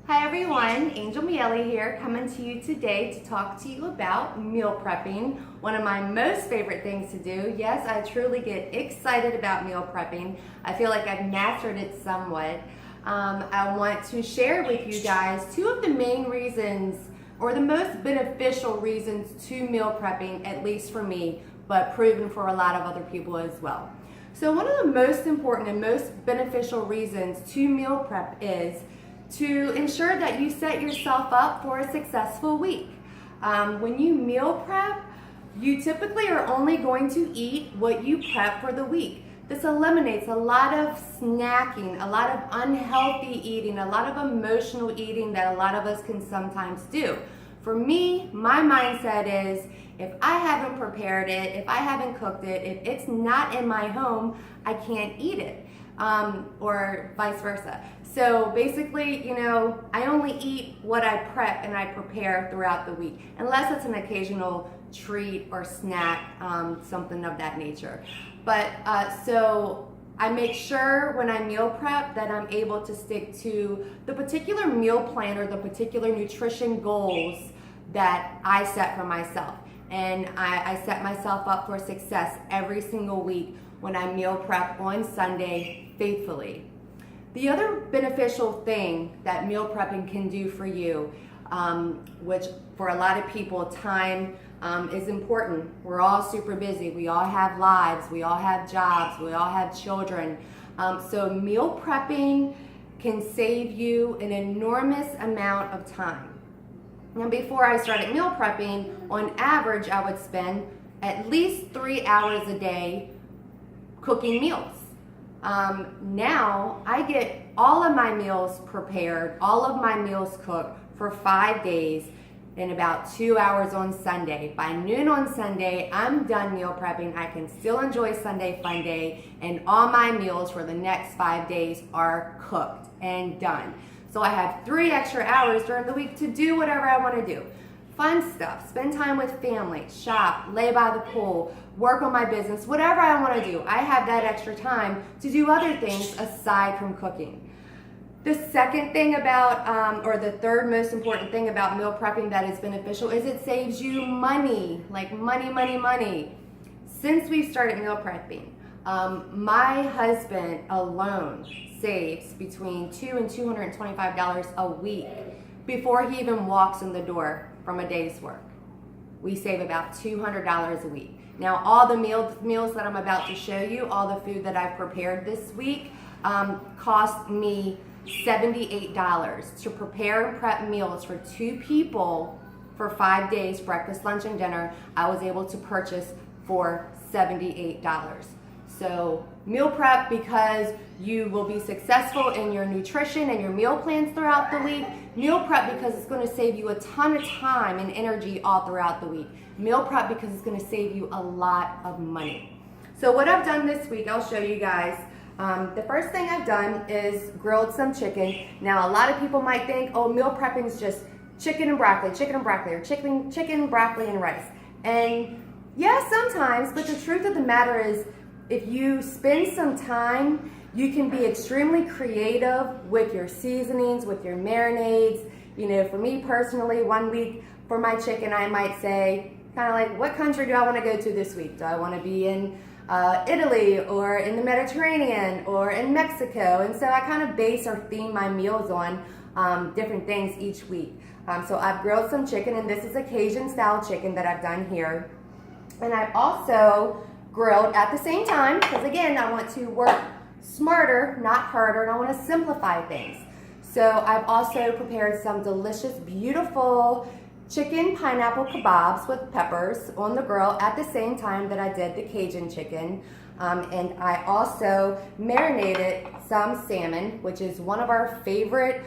Hi everyone, Angel Miele here, coming to you today to talk to you about meal prepping, one of my most favorite things to do. Yes, I truly get excited about meal prepping. I feel like I've mastered it somewhat. I want to share with you guys two of the main reasons or the most beneficial reasons to meal prepping, at least for me, but proven for a lot of other people as well. So one of the most important and most beneficial reasons to meal prep is to ensure that you set yourself up for a successful week. When you meal prep, you typically are only going to eat what you prep for the week. This eliminates a lot of snacking, a lot of unhealthy eating, a lot of emotional eating that a lot of us can sometimes do. For me, my mindset is if I haven't prepared it, if I haven't cooked it, if it's not in my home, I can't eat it. Or vice versa. So basically, I only eat what I prep and I prepare throughout the week, unless it's an occasional treat or snack, something of that nature. But so I make sure when I meal prep that I'm able to stick to the particular meal plan or the particular nutrition goals that I set for myself. And I set myself up for success every single week when I meal prep on Sunday faithfully. The other beneficial thing that meal prepping can do for you, which for a lot of people, time is important. We're all super busy. We all have lives. We all have jobs. We all have children. So meal prepping can save you an enormous amount of time. Now, before I started meal prepping, on average, I would spend at least 3 hours a day cooking meals. Now I get all of my meals prepared, all of my meals cooked for 5 days in about 2 hours on Sunday. By noon on Sunday, I'm done meal prepping. I can still enjoy Sunday Fun Day, and all my meals for the next 5 days are cooked and done. So I have 3 extra hours during the week to do whatever I want to do. Fun stuff, spend time with family, shop, lay by the pool, work on my business, whatever I want to do. I have that extra time to do other things aside from cooking. The second thing about, or the third most important thing about meal prepping that is beneficial is it saves you money, like money. Since we've started meal prepping, my husband alone saves between $200 and $225 a week before he even walks in the door from a day's work. We save about $200 a week. Now, all the meals that I'm about to show you, all the food that I've prepared this week, cost me $78 to prepare and prep meals for 2 people for 5 days, breakfast, lunch, and dinner. I was able to purchase for $78. So meal prep because you will be successful in your nutrition and your meal plans throughout the week. Meal prep because it's going to save you a ton of time and energy all throughout the week. Meal prep because it's going to save you a lot of money. So what I've done this week, I'll show you guys. The first thing I've done is grilled some chicken. Now a lot of people might think, oh, meal prepping is just chicken and broccoli, or chicken, broccoli, and rice. And yeah, sometimes, but the truth of the matter is, if you spend some time, you can be extremely creative with your seasonings, with your marinades. For me personally, 1 week for my chicken, I might say, kind of like, what country do I want to go to this week? Do I want to be in Italy or in the Mediterranean or in Mexico? And so I kind of base or theme my meals on different things each week. So I've grilled some chicken, and this is a Cajun style chicken that I've done here. And I've also grilled at the same time, because again, I want to work smarter, not harder, and I want to simplify things. So I've also prepared some delicious, beautiful chicken pineapple kebabs with peppers on the grill at the same time that I did the Cajun chicken. And I also marinated some salmon, which is one of our favorite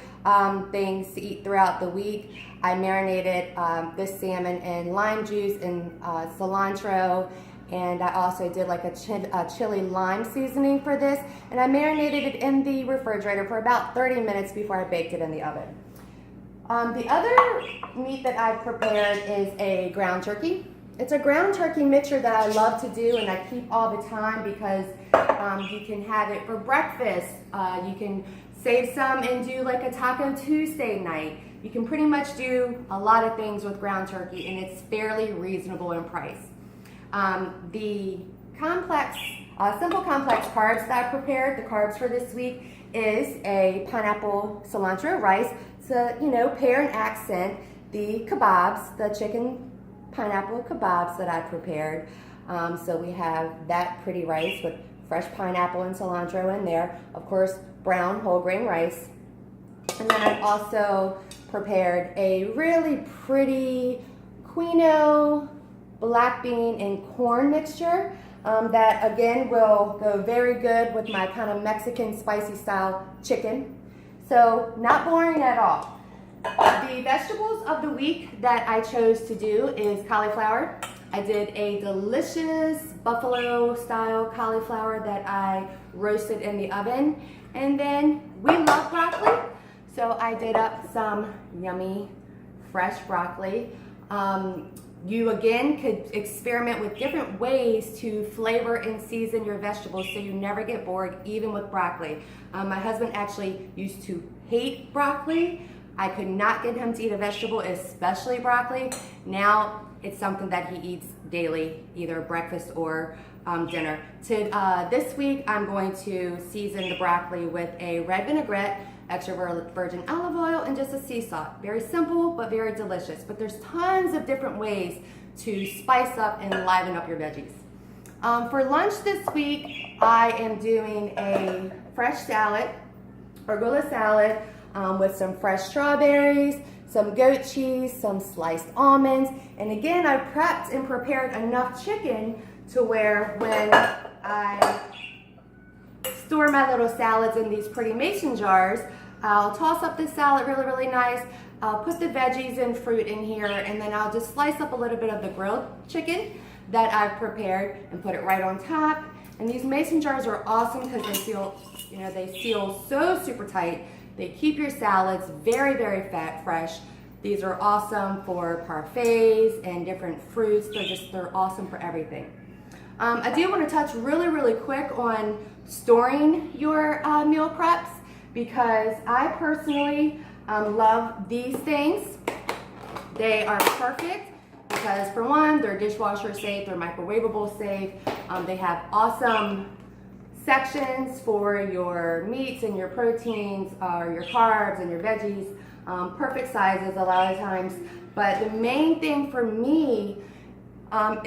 things to eat throughout the week. I marinated this salmon in lime juice and cilantro, and I also did like a chili lime seasoning for this, and I marinated it in the refrigerator for about 30 minutes before I baked it in the oven. The other meat that I've prepared is a ground turkey. It's a ground turkey mixture that I love to do and I keep all the time because you can have it for breakfast. You can save some and do like a Taco Tuesday night. You can pretty much do a lot of things with ground turkey, and it's fairly reasonable in price. The simple complex carbs that I prepared, the carbs for this week, is a pineapple cilantro rice to, pair and accent the kebabs, the chicken pineapple kebabs that I prepared. So we have that pretty rice with fresh pineapple and cilantro in there. Of course, brown whole grain rice. And then I've also prepared a really pretty quinoa, black bean, and corn mixture that again will go very good with my kind of Mexican spicy style chicken. So not boring at all. The vegetables of the week that I chose to do is cauliflower. I did a delicious buffalo style cauliflower that I roasted in the oven. And then we love broccoli, so I did up some yummy fresh broccoli. You again could experiment with different ways to flavor and season your vegetables so you never get bored, even with broccoli. My husband actually used to hate broccoli. I could not get him to eat a vegetable, especially broccoli. Now it's something that he eats daily, either breakfast or dinner. This week I'm going to season the broccoli with a red vinaigrette, extra virgin olive oil, and just a sea salt. Very simple, but very delicious. But there's tons of different ways to spice up and liven up your veggies. For lunch this week, I am doing a fresh salad, arugula salad, with some fresh strawberries, some goat cheese, some sliced almonds. And again, I prepped and prepared enough chicken to where when I store my little salads in these pretty mason jars, I'll toss up the salad really, really nice. I'll put the veggies and fruit in here, and then I'll just slice up a little bit of the grilled chicken that I've prepared and put it right on top. And these mason jars are awesome because they seal so super tight. They keep your salads very, very fresh. These are awesome for parfaits and different fruits. They're awesome for everything. I do want to touch really, really quick on storing your meal preps, because I personally love these things. They are perfect because, for one, they're dishwasher safe, they're microwavable safe. They have awesome sections for your meats and your proteins, or your carbs and your veggies. Perfect sizes a lot of times. But the main thing for me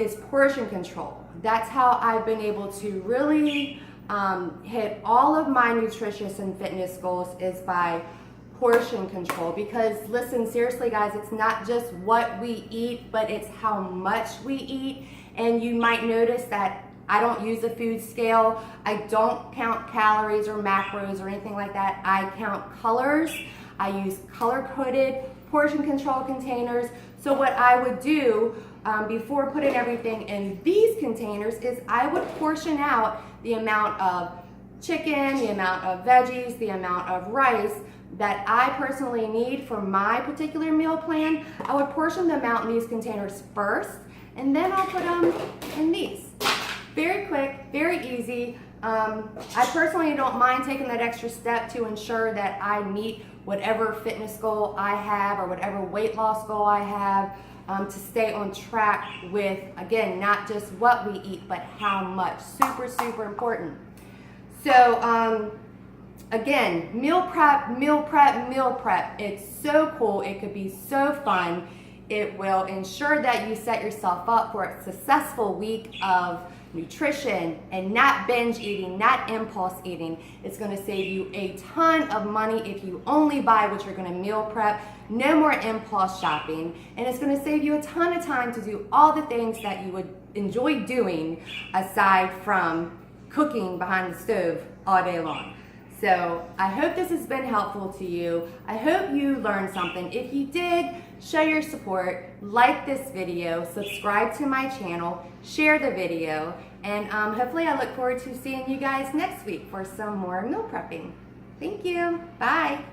is portion control. That's how I've been able to really hit all of my nutritious and fitness goals, is by portion control. Because listen, seriously guys, it's not just what we eat, but it's how much we eat. And you might notice that I don't use a food scale. I don't count calories or macros or anything like that. I count colors. I use color-coded portion control containers. So what I would do before putting everything in these containers is I would portion out the amount of chicken, the amount of veggies, the amount of rice that I personally need for my particular meal plan. I would portion them out in these containers first, and then I'll put them in these. Very quick, very easy. I personally don't mind taking that extra step to ensure that I meet whatever fitness goal I have or whatever weight loss goal I have, to stay on track with, again, not just what we eat, but how much. Super, super important. So, again, meal prep, meal prep, meal prep. It's so cool. It could be so fun. It will ensure that you set yourself up for a successful week of nutrition and not binge eating, not impulse eating. It's going to save you a ton of money if you only buy what you're going to meal prep. No more impulse shopping, and it's going to save you a ton of time to do all the things that you would enjoy doing aside from cooking behind the stove all day long. So I hope this has been helpful to you. I hope you learned something. If you did, show your support, like this video, subscribe to my channel, share the video, and hopefully I look forward to seeing you guys next week for some more meal prepping. Thank you. Bye.